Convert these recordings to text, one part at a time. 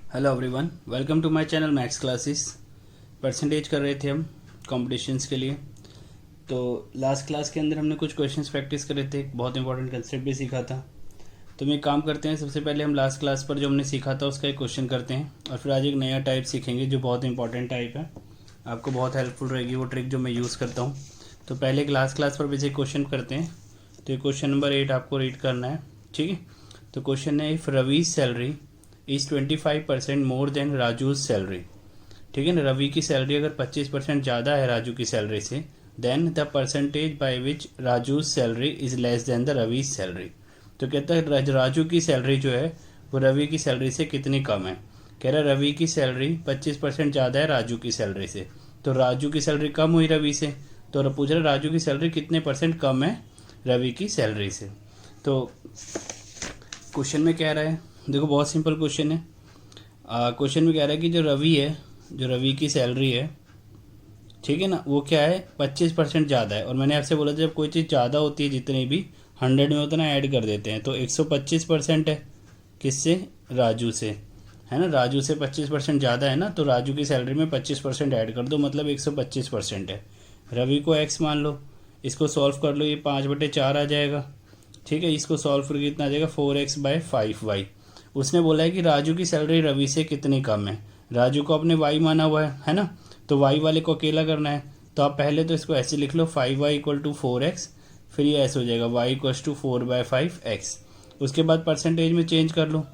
Hello everyone, welcome to my channel maths classes. Percentage कर रहे थे हम कॉम्पिटिशन्स के लिए। तो लास्ट क्लास के अंदर हमने कुछ क्वेश्चंस प्रैक्टिस करे थे, एक बहुत इंपॉर्टेंट कंसेप्ट भी सीखा था। तो हम एक काम करते हैं, सबसे पहले हम लास्ट क्लास पर जो हमने सीखा था उसका एक क्वेश्चन करते हैं और फिर आज एक नया टाइप सीखेंगे जो बहुत इंपॉर्टेंट टाइप है, आपको बहुत हेल्पफुल रहेगी वो ट्रिक जो मैं यूज़ करता हूँ। तो पहले लास्ट क्लास पर बेसिक क्वेश्चन करते हैं। तो ये क्वेश्चन नंबर 8 आपको रीड करना है, ठीक है। तो क्वेश्चन है, if Ravi's salary is 25% more than Raju's salary. ठीक है ना, रवि की सैलरी अगर 25% ज़्यादा है राजू की सैलरी से, then the percentage by which Raju's salary is less than the Ravi's salary. तो कहता है राजू की सैलरी जो है वो रवि की सैलरी से कितनी कम है। कह रहा है रवि की सैलरी 25% ज़्यादा है राजू की सैलरी से, तो राजू की सैलरी कम हुई रवि से। तो पूछ रहा है राजू की सैलरी कितने परसेंट कम है रवि की सैलरी से। तो क्वेश्चन में कह रहा है, देखो बहुत सिंपल क्वेश्चन है। क्वेश्चन में कह रहा है कि जो रवि है, जो रवि की सैलरी है, ठीक है ना, वो क्या है 25% ज़्यादा है। और मैंने आपसे बोला था जब कोई चीज़ ज़्यादा होती है जितनी भी 100 में उतना ऐड कर देते हैं। तो 125% है किससे, राजू से, है ना। राजू से 25% ज़्यादा है ना, तो राजू की सैलरी में 25% ऐड कर दो, मतलब 125% है। रवि को एक्स मान लो, इसको सॉल्व कर लो, ये 5/4 आ जाएगा, ठीक है। इसको सॉल्व करके कितना आ जाएगा 4x/5y। उसने बोला है कि राजू की सैलरी रवि से कितनी कम है। राजू को अपने y माना हुआ है ना, तो y वाले को अकेला करना है। तो आप पहले तो इसको ऐसे लिख लो 5y = 4x, फिर ये ऐसे हो जाएगा y = 4/5x। उसके बाद परसेंटेज में चेंज कर लो,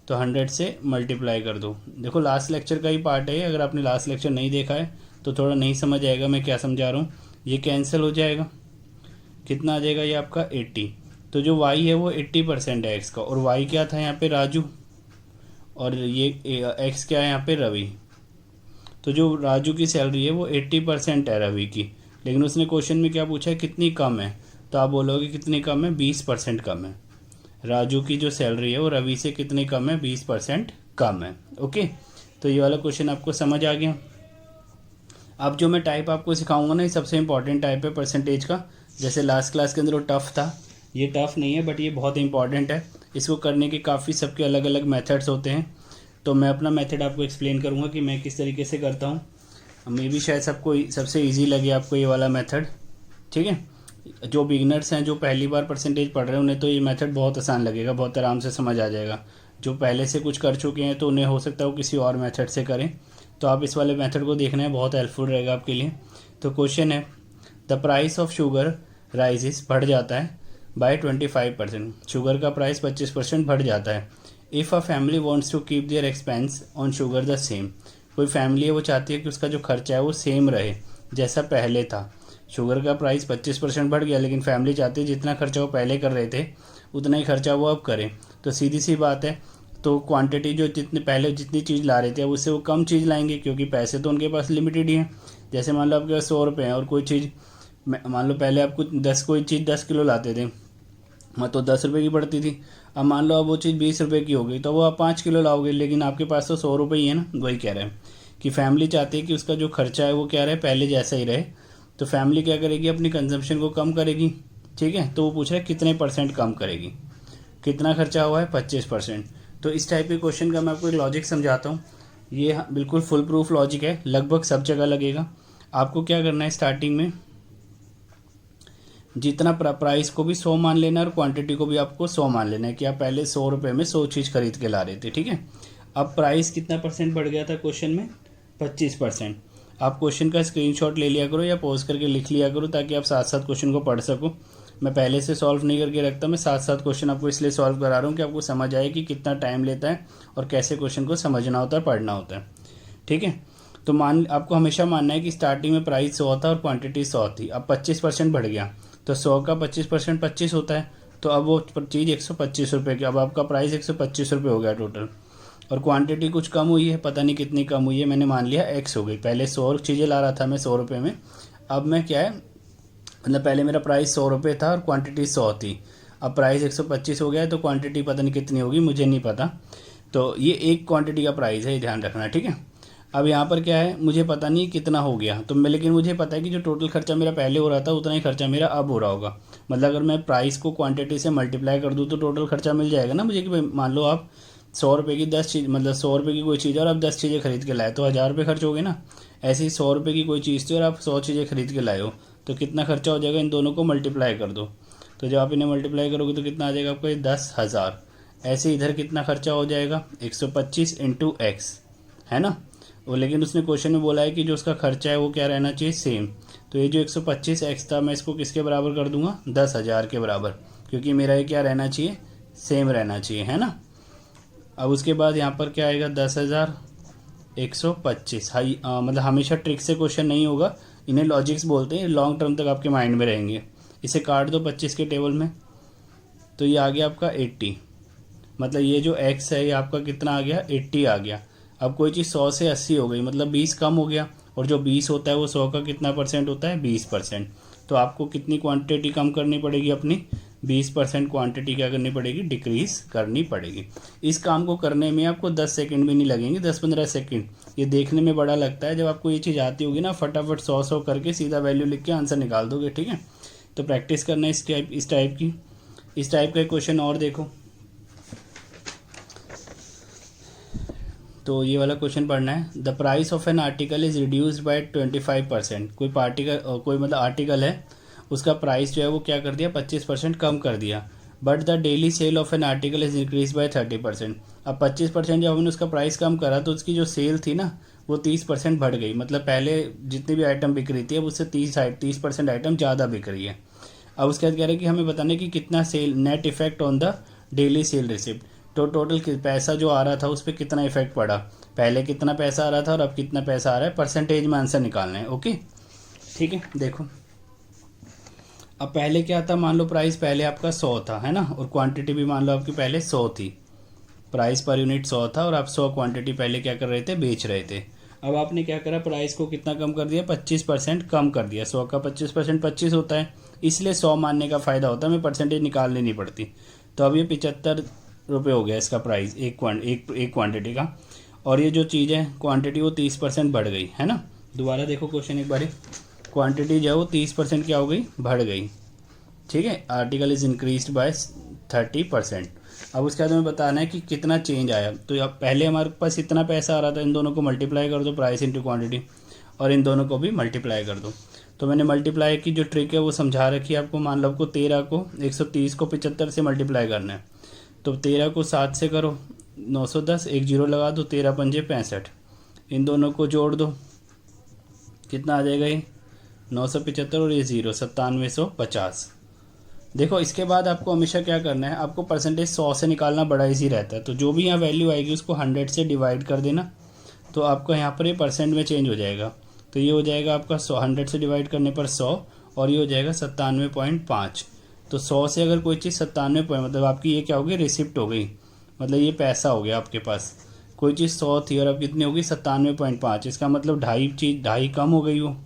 तो 100 से मल्टीप्लाई कर दो। देखो लास्ट लेक्चर का ही पार्ट है, अगर आपने लास्ट लेक्चर नहीं देखा है तो थोड़ा नहीं समझ आएगा मैं क्या समझा रहा हूँ। ये कैंसिल हो जाएगा, कितना आ जाएगा ये आपका 80। तो जो y है वो 80% है x का, और y क्या था यहाँ पे राजू, और ये x क्या है यहाँ पे रवि। तो जो राजू की सैलरी है वो 80% है रवि की, लेकिन उसने क्वेश्चन में क्या पूछा है कितनी कम है। तो आप बोलोगे कितनी कम है, 20% कम है। राजू की जो सैलरी है वो रवि से कितनी कम है, 20% कम है। ओके, तो ये वाला क्वेश्चन आपको समझ आ गया। अब जो मैं टाइप आपको सिखाऊंगा ना, ये सबसे इंपॉर्टेंट टाइप है परसेंटेज का। जैसे लास्ट क्लास के अंदर वो टफ़ था, ये टफ़ नहीं है, बट ये बहुत इंपॉर्टेंट है। इसको करने के काफ़ी सबके अलग अलग मेथड्स होते हैं। तो मैं अपना मेथड आपको एक्सप्लेन करूँगा कि मैं किस तरीके से करता हूँ। मे भी शायद सबको सबसे ईजी लगे आपको ये वाला मेथड, ठीक है। जो बिगनर्स हैं, जो पहली बार परसेंटेज पढ़ रहे हैं, उन्हें तो ये मेथड बहुत आसान लगेगा, बहुत आराम से समझ आ जाएगा। जो पहले से कुछ कर चुके हैं तो उन्हें हो सकता है वो किसी और मेथड से करें। तो आप इस वाले मेथड को देखना है, बहुत हेल्पफुल रहेगा आपके लिए। तो क्वेश्चन है, the price of sugar rises, बढ़ जाता है बाय 25%। शुगर का प्राइस 25% बढ़ जाता है। If a family wants to keep their expense on sugar the same. कोई फैमिली है वो चाहती है कि उसका जो खर्चा है वो सेम रहे जैसा पहले था। शुगर का प्राइस 25% बढ़ गया, लेकिन फैमिली चाहती है जितना खर्चा वो पहले कर रहे थे उतना ही खर्चा वो अब करें। तो सीधी सी बात है, तो क्वांटिटी जो जितने पहले जितनी चीज़ ला रहे थे अब उससे वो कम चीज़ लाएंगे, क्योंकि पैसे तो उनके पास लिमिटेड ही हैं। जैसे मान लो आपके पास 100 रुपये हैं और कोई चीज़, मान लो पहले आपको कोई चीज़ 10 किलो लाते थे, तो 10 रुपये की पड़ती थी। अब मान लो अब वो चीज़ 20 रुपये की हो गई, तो वो आप 5 किलो लाओगे, लेकिन आपके पास तो 100 रुपये ही है ना। वही कह रहे हैं कि फैमिली चाहती है कि उसका जो खर्चा है वो क्या रहे, पहले जैसा ही रहे। तो फैमिली क्या करेगी, अपनी कंजम्पशन को कम करेगी, ठीक है। तो वो पूछ रहा है कितने % कम करेगी, कितना खर्चा हुआ है 25%। तो इस टाइप के क्वेश्चन का मैं आपको एक लॉजिक समझाता हूँ। ये बिल्कुल फुल प्रूफ लॉजिक है, लगभग सब जगह लगेगा। आपको क्या करना है, स्टार्टिंग में जितना प्राइस को भी 100 मान लेना है और क्वांटिटी को भी आपको 100 मान लेना है, कि आप पहले 100 रुपये में 100 चीज़ खरीद के ला रहे थे, ठीक है। अब प्राइस कितना % बढ़ गया था क्वेश्चन में, 25%। आप क्वेश्चन का स्क्रीनशॉट ले लिया करो या पॉज करके लिख लिया करो, ताकि आप साथ साथ क्वेश्चन को पढ़ सको। मैं पहले से सॉल्व नहीं करके रखता, मैं साथ साथ क्वेश्चन आपको इसलिए सॉल्व करा रहा हूँ कि आपको समझ आए कि कितना टाइम लेता है और कैसे क्वेश्चन को समझना होता है, पढ़ना होता है, ठीक है। तो आपको हमेशा मानना है कि स्टार्टिंग में प्राइस 100 था और क्वांटिटी 100 थी। अब 25% बढ़ गया, तो 100 का 25% 25 होता है। तो अब वो चीज़ 125 रुपये की, अब आपका प्राइस 125 रुपये हो गया टोटल। और क्वांटिटी कुछ कम हुई है, पता नहीं कितनी कम हुई है, मैंने मान लिया x हो गई। पहले 100 चीज़ें ला रहा था मैं 100 रुपये में, अब मैं क्या है, मतलब पहले मेरा प्राइस 100 रुपये था और क्वांटिटी 100 थी। अब प्राइस 125 हो गया है, तो क्वांटिटी पता नहीं कितनी होगी, मुझे नहीं पता। तो ये एक क्वांटिटी का प्राइस है, ये ध्यान रखना, ठीक है। अब यहाँ पर क्या है, मुझे पता नहीं कितना हो गया, तो मैं, लेकिन मुझे पता है कि जो टोटल खर्चा मेरा पहले हो रहा था उतना ही खर्चा मेरा अब हो रहा होगा। मतलब अगर मैं प्राइस को क्वांटिटी से मल्टीप्लाई कर दूँ तो टोटल खर्चा मिल जाएगा ना मुझे, कि मान लो आप 100 रुपये की 10 चीज़, मतलब 100 रुपये की कोई चीज़ और आप 10 चीज़ें खरीद के लाए तो 1000 रुपये खर्च हो गए ना। ऐसे ही 100 रुपये की कोई चीज़ थी और आप 100 चीज़ें खरीद के लाए हो तो कितना खर्चा हो जाएगा, इन दोनों को मल्टीप्लाई कर दो। तो जब आप इन्हें मल्टीप्लाई करोगे तो कितना आ जाएगा आपको, ये 10,000। ऐसे इधर कितना खर्चा हो जाएगा, 125 इंटू एक्स, है ना। वो लेकिन उसने क्वेश्चन में बोला है कि जो उसका खर्चा है वो क्या रहना चाहिए, सेम। तो ये जो 125 एक्स था मैं इसको किसके बराबर कर दूंगा, 10,000 के बराबर, क्योंकि मेरा ये क्या रहना चाहिए, सेम रहना चाहिए, है ना। अब उसके बाद यहाँ पर क्या आएगा, 10,125। मतलब हमेशा ट्रिक से क्वेश्चन नहीं होगा, इन्हें लॉजिक्स बोलते हैं, लॉन्ग टर्म तक आपके माइंड में रहेंगे। इसे काट दो 25 के टेबल में, तो ये आ गया आपका 80। मतलब ये जो x है ये आपका कितना आ गया, 80 आ गया। अब कोई चीज़ 100 से 80 हो गई, मतलब 20 कम हो गया, और जो 20 होता है वो 100 का कितना परसेंट होता है, 20%। तो आपको कितनी क्वांटिटी कम करनी पड़ेगी अपनी, 20% क्वांटिटी क्या करनी पड़ेगी, डिक्रीज करनी पड़ेगी। इस काम को करने में आपको 10 सेकंड भी नहीं लगेंगे, 10-15 सेकंड। ये देखने में बड़ा लगता है, जब आपको ये चीज़ आती होगी ना, फटाफट 100 करके सीधा वैल्यू लिख के आंसर निकाल दोगे, ठीक है। तो प्रैक्टिस करना है इस टाइप का क्वेश्चन और देखो। तो ये वाला क्वेश्चन पढ़ना है। The price of an article is reduced by 25%। कोई मतलब आर्टिकल है, उसका प्राइस जो है वो क्या कर दिया, 25% कम कर दिया। But the daily cell of an article is increase bye 30%। अब 25% जब हमने उसका प्राइस कम करा तो उसकी जो सेल थी ना वो 30% बढ़ गई। मतलब पहले जितनी भी आइटम बिक रही थी अब उससे 30% आइटम ज़्यादा बिक रही है। अब उसके बाद कह रहे हैं कि हमें बताना है कि कितना sale, net effect on the daily sale receipt. तो टोटल पैसा जो आ रहा था उस पर कितना इफेक्ट पड़ा, पहले कितना पैसा आ रहा था और अब कितना पैसा आ रहा है, परसेंटेज में आंसर निकालना है। ओके, ठीक है। देखो अब पहले क्या था, मान लो प्राइस पहले आपका 100 था, है ना, और क्वांटिटी भी मान लो आपकी पहले 100 थी। प्राइस पर यूनिट 100 था और आप 100 क्वांटिटी पहले क्या कर रहे थे, बेच रहे थे। अब आपने क्या करा, प्राइस को कितना कम कर दिया, 25% कम कर दिया। 100 का 25% 25 होता है, इसलिए 100 मानने का फ़ायदा होता है, हमें परसेंटेज निकालनी नहीं पड़ती। तो अब ये 75 रुपये हो गया इसका प्राइस, एक क्वांटिटी का। और ये जो चीज़ है क्वांटिटी वो 30% बढ़ गई, है ना। दोबारा देखो क्वेश्चन एक बार, क्वांटिटी जो है वो 30% क्या हो गई, बढ़ गई, ठीक है। Article is increased by 30%। अब उसके बाद हमें बताना है कि कितना चेंज आया। तो अब पहले हमारे पास इतना पैसा आ रहा था, इन दोनों को मल्टीप्लाई कर दो, प्राइस इंटू क्वांटिटी, और इन दोनों को भी मल्टीप्लाई कर दो। तो मैंने मल्टीप्लाई की जो ट्रिक है वो समझा रखी है आपको। मान लो आपको 13 को 130 को 75 से मल्टीप्लाई करना है। तो 13 को 7 से करो, 910, एक जीरो लगा दो, 13 पंजे 65। इन दोनों को जोड़ दो, कितना आ जाएगा ये 975, और ये 0 9750। देखो इसके बाद आपको हमेशा क्या करना है, आपको परसेंटेज 100 से निकालना बड़ा इजी रहता है। तो जो भी यहाँ वैल्यू आएगी उसको 100 से डिवाइड कर देना, तो आपका यहाँ पर ये परसेंट में चेंज हो जाएगा। तो ये हो जाएगा आपका 100 से डिवाइड करने पर 100, और ये हो जाएगा 97.5। तो 100 से अगर कोई चीज़ 97 पॉइंट, मतलब आपकी ये क्या होगी, रिसिप्ट हो गई, मतलब ये पैसा हो गया आपके पास। कोई चीज़ 100 थी और अब कितनी होगी, 97.5। इसका मतलब ढाई कम हो गई वो।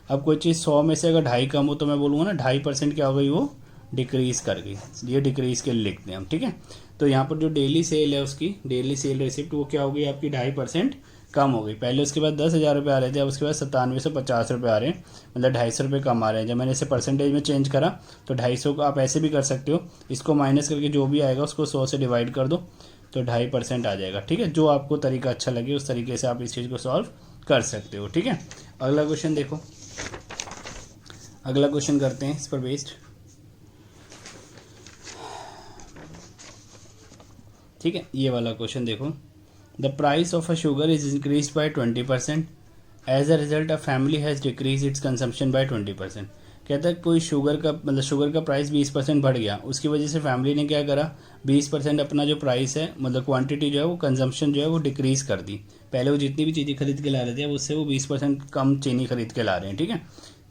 अब कोई चीज़ 100 में से अगर ढाई कम हो तो मैं बोलूँगा ना 2.5% क्या हो गई, वो डिक्रीज़ कर गई। ये डिक्रीज़ के लिए लिखते हैं हम, ठीक है। तो यहाँ पर जो डेली सेल है उसकी डेली सेल रिसिप्ट वो क्या हो गई आपकी, 2.5% कम हो गई। पहले उसके बाद 10,000 रुपये आ रहे थे, अब उसके बाद 9750 रुपये आ रहे हैं, मतलब 250 रुपये कम आ रहे हैं। जब मैंने इसे परसेंटेज में चेंज करा तो 250 को आप ऐसे भी कर सकते हो, इसको माइनस करके जो भी आएगा उसको 100 से डिवाइड कर दो, तो 2.5% आ जाएगा, ठीक है। जो आपको तरीका अच्छा लगे उस तरीके से आप इस चीज़ को सॉल्व कर सकते हो, ठीक है। अगला क्वेश्चन देखो, अगला क्वेश्चन करते हैं इस पर बेस्ड, ठीक है। ये वाला क्वेश्चन देखो, the price of a sugar is increase by 20%, as a result a family has decrease its consumption by 20%। कहता है कोई शुगर का प्राइस 20% बढ़ गया, उसकी वजह से फैमिली ने क्या करा, 20% अपना जो प्राइस है, मतलब क्वांटिटी जो है वो कंजम्पशन जो है वो डिक्रीज कर दी। पहले वो जितनी भी चीज़ें खरीद के ला रहे थे अब उससे वो 20% कम चीनी खरीद के ला रहे हैं, ठीक है,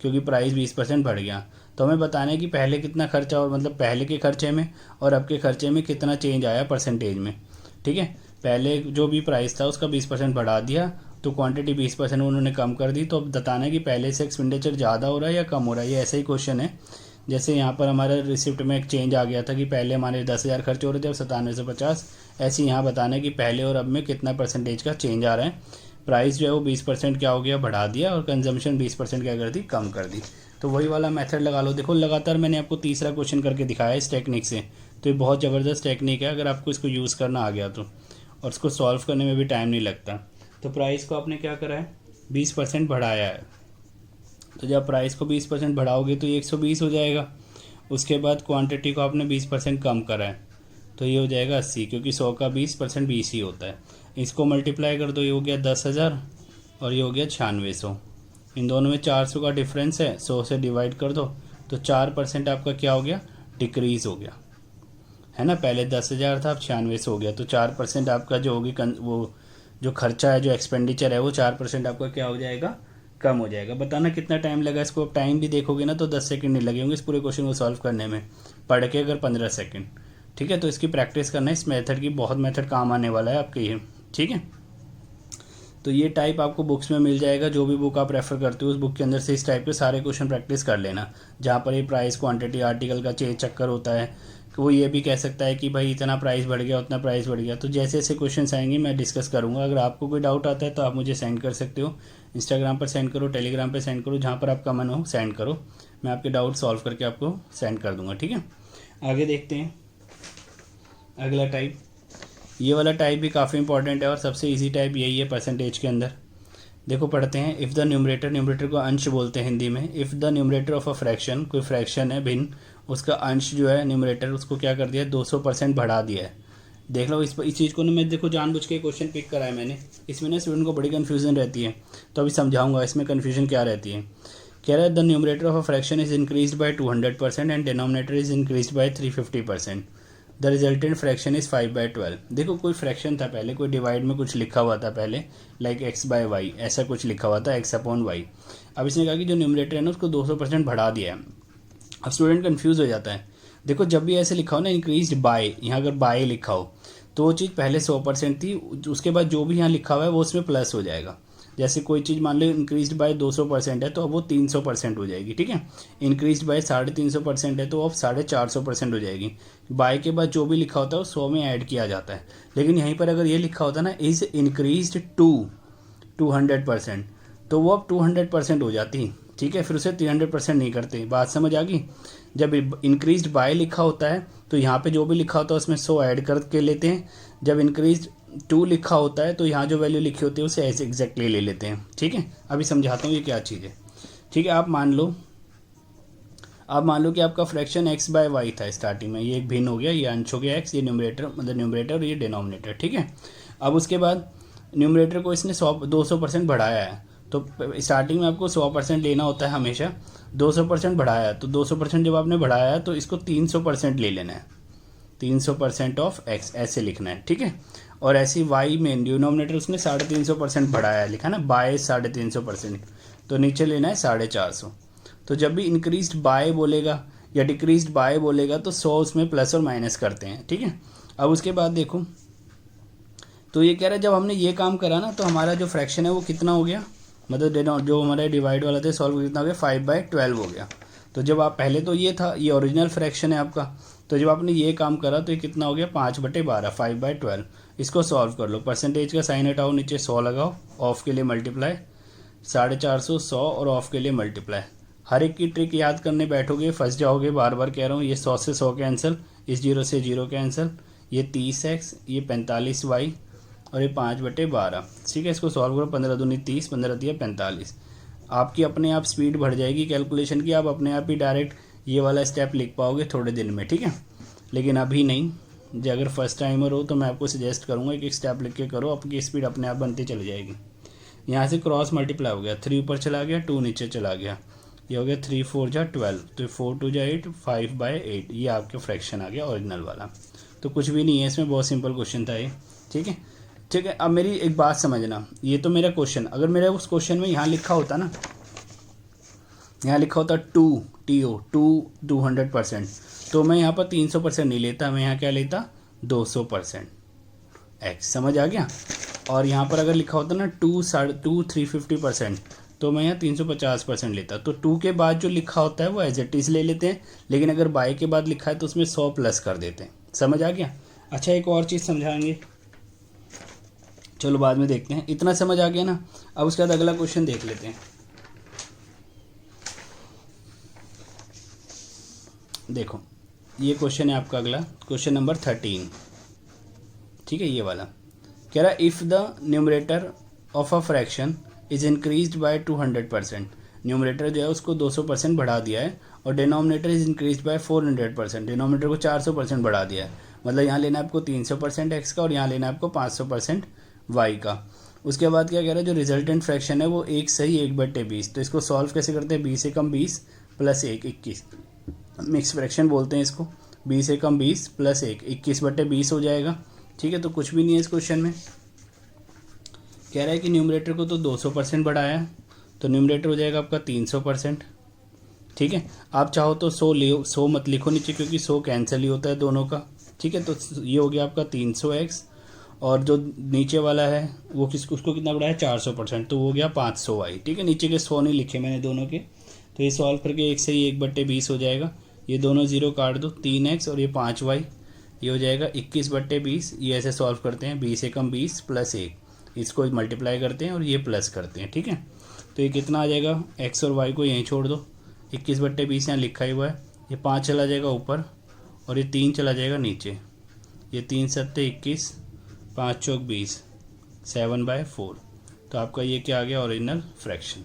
क्योंकि प्राइस 20% बढ़ गया। तो हमें बताना है कि पहले कितना खर्चा, और मतलब पहले के खर्चे में और अब के खर्चे में कितना चेंज आया परसेंटेज में, ठीक है। पहले जो भी प्राइस था उसका 20% बढ़ा दिया, तो क्वांटिटी 20% उन्होंने कम कर दी। तो अब बताना है कि पहले से एक्सपेंडिचर ज़्यादा हो रहा है या कम हो रहा है। ये ऐसा ही क्वेश्चन है, जैसे यहाँ पर हमारे रिसिप्ट में एक चेंज आ गया था कि पहले हमारे 10,000 खर्च हो रहे थे, अब 9750। ऐसे ही यहाँ बताना है कि पहले और अब में कितना परसेंटेज का चेंज आ रहा है। प्राइस जो है वो 20% क्या हो गया, बढ़ा दिया, और कंजम्पशन 20% क्या कर दी, कम कर दी। तो वही वाला मेथड लगा लो। देखो लगातार मैंने आपको तीसरा क्वेश्चन करके दिखाया इस टेक्निक से, तो ये बहुत ज़बरदस्त टेक्निक है अगर आपको इसको यूज़ करना आ गया तो। और उसको सॉल्व करने में भी टाइम नहीं लगता। तो प्राइस को आपने क्या करा है, 20% बढ़ाया है। तो जब प्राइस को 20% बढ़ाओगे तो ये 120 हो जाएगा। उसके बाद क्वांटिटी को आपने 20% कम करा है तो ये हो जाएगा 80, क्योंकि 100 का 20% 20 ही होता है। इसको मल्टीप्लाई कर दो, ये हो गया 10,000 और ये हो गया 9600। इन दोनों में 400 का डिफरेंस है, 100 से डिवाइड कर दो तो 4% आपका क्या हो गया, डिक्रीज़ हो गया, है ना। पहले 10,000 था, अब 9600 हो गया। तो 4% आपका जो होगी वो जो खर्चा है, जो एक्सपेंडिचर है, वो 4% आपका क्या हो जाएगा, कम हो जाएगा। बताना कितना टाइम लगा इसको। टाइम भी देखोगे ना तो 10 सेकंड नहीं लगे होंगे इस पूरे क्वेश्चन को सॉल्व करने में, पढ़ के अगर 15 सेकंड। ठीक है, तो इसकी प्रैक्टिस करना है, इस मेथड की, बहुत मेथड काम आने वाला है आपके ये। ठीक है, तो ये टाइप आपको बुक्स में मिल जाएगा, जो भी बुक आप रेफ़र करते हो उस बुक के अंदर से इस टाइप के सारे क्वेश्चन प्रैक्टिस कर लेना, जहाँ पर ये प्राइस, क्वांटिटी, आर्टिकल का चक्कर होता है कि वो ये भी कह सकता है कि भाई इतना प्राइस बढ़ गया, उतना प्राइस बढ़ गया। तो जैसे जैसे क्वेश्चन आएंगे मैं डिस्कस करूँगा। अगर आपको कोई डाउट आता है तो आप मुझे सेंड कर सकते हो, इंस्टाग्राम पर सेंड करो, टेलीग्राम पर सेंड करो, जहाँ पर आपका मन हो सेंड करो, मैं आपके डाउट सॉल्व करके आपको सेंड कर दूँगा। ठीक है, आगे देखते हैं अगला टाइप। ये वाला टाइप भी काफ़ी इंपॉर्टेंट है और सबसे इजी टाइप यही है परसेंटेज के अंदर। देखो पढ़ते हैं। इफ़ द न्यूमरेटर, न्यूमरेटर को अंश बोलते हैं हिंदी में। If the numerator of a fraction, कोई फ्रैक्शन है भिन्न, उसका अंश जो है न्यूमरेटर, उसको क्या कर दिया है, 200% बढ़ा दिया है। देख लो इस चीज़ को ना, मैं देखो जानबूझ के क्वेश्चन पिक करा है मैंने, इसमें ना स्टूडेंट को बड़ी कन्फ्यूजन रहती है, तो अभी समझाऊंगा इसमें कन्फ्यूजन क्या रहती है। कह रहा है the numerator of a fraction is increased by 200% and denominator is increased by 350%। The resultant fraction is 5/12। देखो कोई फ्रैक्शन था पहले, कोई डिवाइड में कुछ लिखा हुआ था पहले, लाइक x/y, ऐसा कुछ लिखा हुआ था, x/y। अब इसने कहा कि जो न्यूमरेटर है ना उसको 200% बढ़ा दिया है। अब स्टूडेंट कंफ्यूज हो जाता है। देखो जब भी ऐसे लिखा हो ना इंक्रीज्ड बाय, यहाँ अगर बाय लिखा हो तो वो चीज़ पहले 100% थी, उसके बाद जो भी यहाँ लिखा हुआ है वो उसमें प्लस हो जाएगा। जैसे कोई चीज़ मान लो इंक्रीज्ड बाय 200% है तो अब वो 300% हो जाएगी। ठीक है, इंक्रीज्ड बाय 350% है तो अब 450% हो जाएगी। बाय के बाद जो भी लिखा होता है वो 100 में ऐड किया जाता है। लेकिन यहीं पर अगर ये लिखा होता है ना इज इंक्रीज्ड टू 200%, तो वो अब 200% हो जाती। ठीक है, फिर उसे 300% नहीं करते। बात समझ आ गई। जब इंक्रीज्ड बाय लिखा होता है तो यहाँ पे जो भी लिखा होता है उसमें 100 ऐड करके लेते हैं। जब इंक्रीज्ड टू लिखा होता है तो यहाँ जो वैल्यू लिखी होती है उसे ऐसे एग्जैक्टली ले लेते हैं। ठीक है, अभी समझाता हूँ ये क्या चीज़ है। ठीक है, आप मान लो कि आपका फ्रैक्शन x/y था स्टार्टिंग में, ये एक भिन्न हो गया, ये अंश हो गया x, ये न्यूमरेटर मतलब न्यूमरेटर और ये डिनोमिनेटर। ठीक है, अब उसके बाद न्यूमरेटर को इसने 200% बढ़ाया है, तो स्टार्टिंग में आपको 100% लेना होता है हमेशा। 200% बढ़ाया तो 200% जब आपने बढ़ाया तो इसको 300% ले लेना है, 300% ऑफ x ऐसे लिखना है। ठीक है, और ऐसी y में डिनोमिनेटर उसने 350% बढ़ाया है, लिखा ना बाय 350%, तो नीचे लेना है 450। तो जब भी इंक्रीज्ड बाय बोलेगा या डिक्रीज्ड बाय बोलेगा तो 100 उसमें प्लस और माइनस करते हैं। ठीक है, अब उसके बाद देखो तो ये कह रहा है जब हमने ये काम करा ना तो हमारा जो फ्रैक्शन है वो कितना हो गया, मतलब जो हमारा डिवाइड वाला था सॉल्व कितना हो गया, 5/12 हो गया। तो जब आप पहले तो ये था, ये ओरिजिनल फ्रैक्शन है आपका, तो जब आपने ये काम करा तो ये कितना हो गया, 5/12, 5/12। इसको सॉल्व कर लो, परसेंटेज का साइन हटाओ, नीचे 100 लगाओ, ऑफ के लिए मल्टीप्लाई, 450, 100 और ऑफ के लिए मल्टीप्लाई। हर एक की ट्रिक याद करने बैठोगे फंस जाओगे, बार बार कह रहा हूँ। ये 100 से 100 कैंसिल, इस 0 से 0 कैंसिल, ये 30x, ये 45y और ये 5/12। ठीक है, इसको सॉल्व करो, 15 दूनी 30, 15 दिया 45। आपकी अपने आप स्पीड बढ़ जाएगी कैलकुलेशन की, आप अपने आप ही डायरेक्ट ये वाला स्टेप लिख पाओगे थोड़े दिन में। ठीक है, लेकिन अभी नहीं। जो अगर फर्स्ट टाइमर हो तो मैं आपको सजेस्ट करूँगा एक स्टेप लिख के करो, आपकी स्पीड अपने आप बनती चली जाएगी। यहाँ से क्रॉस मल्टीप्लाई हो गया, 3 ऊपर चला गया, 2 नीचे चला गया, ये हो गया 3 4 जा 12, तो 4 2 जा 8, 5/8। ये आपके फ्रैक्शन आ गया ओरिजिनल वाला। तो कुछ भी नहीं है इसमें, बहुत सिंपल क्वेश्चन था ये। ठीक है, ठीक है। अब मेरी एक बात समझना, ये तो मेरा क्वेश्चन, अगर मेरा उस क्वेश्चन में यहाँ लिखा होता ना, यहाँ लिखा होता 200%, तो मैं यहाँ पर 300% नहीं लेता, मैं यहाँ क्या लेता, 200% x। समझ आ गया। और यहाँ पर अगर लिखा होता ना 350%, तो मैं यहाँ 350% लेता। तो 2 के बाद जो लिखा होता है वो एज इट इज़ ले लेते हैं, लेकिन अगर बाय के बाद लिखा है तो उसमें 100 प्लस कर देते हैं। समझ आ गया। अच्छा, एक और चीज़ समझाएंगे, चलो बाद में देखते हैं। इतना समझ आ गया ना, अब उसके बाद अगला क्वेश्चन देख लेते हैं। देखो ये क्वेश्चन है आपका अगला, क्वेश्चन नंबर 13। ठीक है, ये वाला कह रहा है if the numerator of a fraction is increased by 200%, numerator जो है उसको 200% बढ़ा दिया है, और denominator is increase bye 400%, denominator को 400% बढ़ा दिया है। मतलब यहाँ लेना है आपको 300% एक्स का और यहाँ लेना है आपको 500% वाई का। उसके बाद क्या कह रहा है, जो रिजल्टेंट फ्रैक्शन है वो 1 सही 1/20। तो इसको सॉल्व कैसे करते हैं, 20 से कम 20 प्लस 1 21, मिक्स फ्रैक्शन बोलते हैं इसको। 20 से कम 20 प्लस 1 21/20 हो जाएगा। ठीक है, तो कुछ भी नहीं है इस क्वेश्चन में। कह रहा है कि न्यूमरेटर को तो 200% बढ़ाया, तो न्यूमरेटर हो जाएगा आपका 300%। ठीक है, आप चाहो तो 100 ले, 100 मत लिखो नीचे, क्योंकि 100 कैंसिल ही होता है दोनों का। ठीक है, तो ये हो गया आपका 300x, और जो नीचे वाला है वो उसको कितना बढ़ाया 400%, तो वो हो गया 500y। ठीक है, नीचे के 100 नहीं लिखे मैंने दोनों के। तो ये सॉल्व करके 1 से ही 1/20 हो जाएगा। ये दोनों जीरो काट दो, 3x और ये 5y, ये हो जाएगा 21/20। ये ऐसे सॉल्व करते हैं, 20 से कम 20 प्लस 1, इसको मल्टीप्लाई करते हैं और ये प्लस करते हैं। ठीक है, तो ये कितना आ जाएगा, x और y को यहीं छोड़ दो, 21/20 यहाँ लिखा ही हुआ है। ये 5 चला जाएगा ऊपर और ये 3 चला जाएगा नीचे। ये 3 सत्ते 21, 5 चौक 20, 7/4। तो आपका ये क्या आ गया, ओरिजिनल फ्रैक्शन।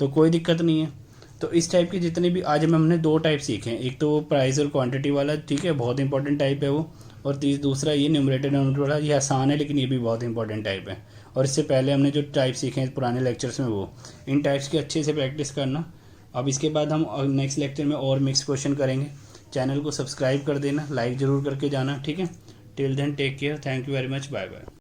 तो कोई दिक्कत नहीं है। तो इस टाइप के जितने भी आज हमने 2 टाइप सीखे हैं, एक तो वो प्राइस और क्वांटिटी वाला, ठीक है, बहुत इंपॉर्टेंट टाइप है वो, और दूसरा ये न्यूमरेटर डिनोमिनेटर वाला, ये आसान है लेकिन ये भी बहुत इंपॉर्टेंट टाइप है। और इससे पहले हमने जो टाइप सीखे हैं पुराने लेक्चर्स में, वो इन टाइप्स की अच्छे से प्रैक्टिस करना। अब इसके बाद हम नेक्स्ट लेक्चर में और मिक्स क्वेश्चन करेंगे। चैनल को सब्सक्राइब कर देना, लाइक ज़रूर करके जाना। ठीक है, till then take care, thank you very much, bye bye.